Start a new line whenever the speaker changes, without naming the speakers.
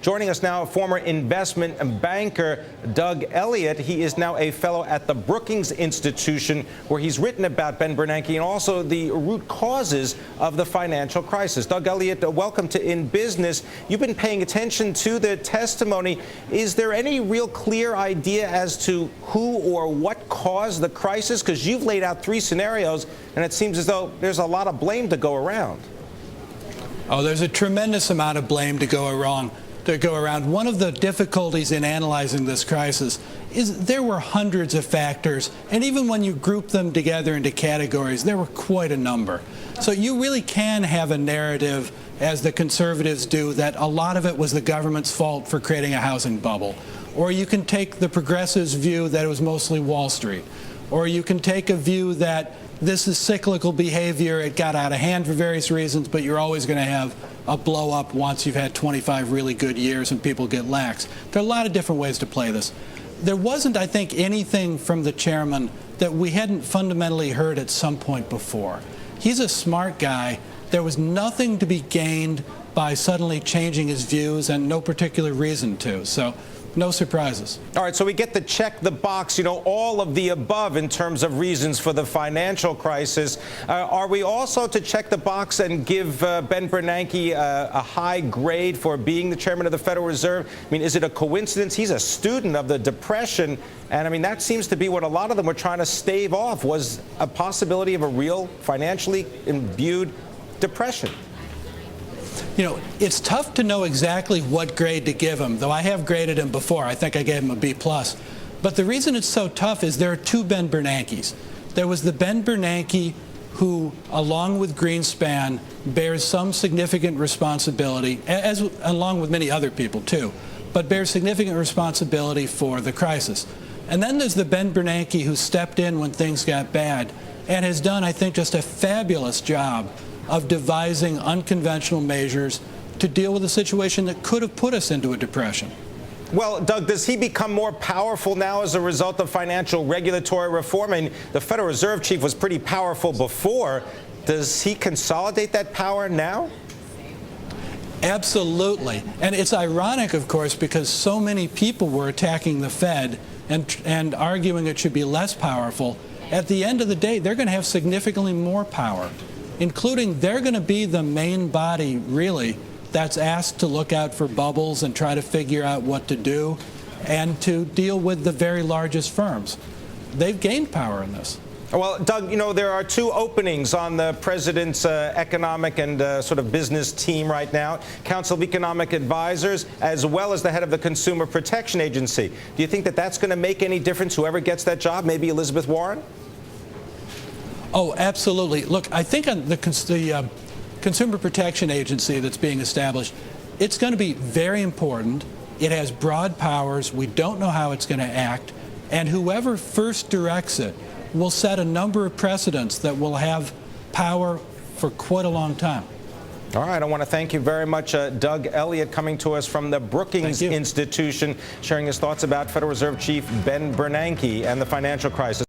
Joining us now, former investment banker Doug Elliott. He is now a fellow at the Brookings Institution, where he's written about Ben Bernanke and also the root causes of the financial crisis. Doug Elliott, welcome to In Business. You've been paying attention to the testimony. Is there any real clear idea as to who or what caused the crisis? Because you've laid out three scenarios, and it seems as though there's a lot of blame to go around.
Oh, there's a tremendous amount of blame to go around. One of the difficulties in analyzing this crisis is there were hundreds of factors, and even when you group them together into categories, there were quite a number. So you really can have a narrative, as the conservatives do, that a lot of it was the government's fault for creating a housing bubble. Or you can take the progressives' view that it was mostly Wall Street. Or you can take a view that this is cyclical behavior, it got out of hand for various reasons, but you're always going to have a blow up once you've had 25 really good years and people get lax. There are a lot of different ways to play this. There wasn't, I think, anything from the chairman that we hadn't fundamentally heard at some point before. He's a smart guy. There was nothing to be gained by suddenly changing his views, and no particular reason to. So no surprises. All
right, so we get to check the box, all of the above in terms of reasons for the financial crisis. Are we also to check the box and give Ben Bernanke a high grade for being the chairman of the Federal Reserve? I mean, is it a coincidence? He's a student of the Depression, and I mean, that seems to be what a lot of them were trying to stave off, was a possibility of a real financially imbued depression.
It's tough to know exactly what grade to give him, though I have graded him before. I think I gave him a B+. But the reason it's so tough is there are two Ben Bernankes. There was the Ben Bernanke who, along with Greenspan, bears some significant responsibility, along with many other people too, but bears significant responsibility for the crisis. And then there's the Ben Bernanke who stepped in when things got bad and has done, I think, just a fabulous job of devising unconventional measures to deal with a situation that could have put us into a depression.
Well, Doug, does he become more powerful now as a result of financial regulatory reform? I mean, the Federal Reserve chief was pretty powerful before. Does he consolidate that power now?
Absolutely. And it's ironic, of course, because so many people were attacking the Fed and arguing it should be less powerful. At the end of the day, they're going to have significantly more power, including they're going to be the main body, really, that's asked to look out for bubbles and try to figure out what to do and to deal with the very largest firms. They've gained power in this.
Well, Doug, there are two openings on the president's economic and sort of business team right now, Council of Economic Advisors, as well as the head of the Consumer Protection Agency. Do you think that that's going to make any difference, whoever gets that job, maybe Elizabeth Warren?
Oh, absolutely. Look, I think on the Consumer Protection Agency that's being established, it's going to be very important. It has broad powers. We don't know how it's going to act. And whoever first directs it will set a number of precedents that will have power for quite a long time.
All right. I want to thank you very much, Doug Elliott, coming to us from the Brookings Institution, sharing his thoughts about Federal Reserve Chief Ben Bernanke and the financial crisis.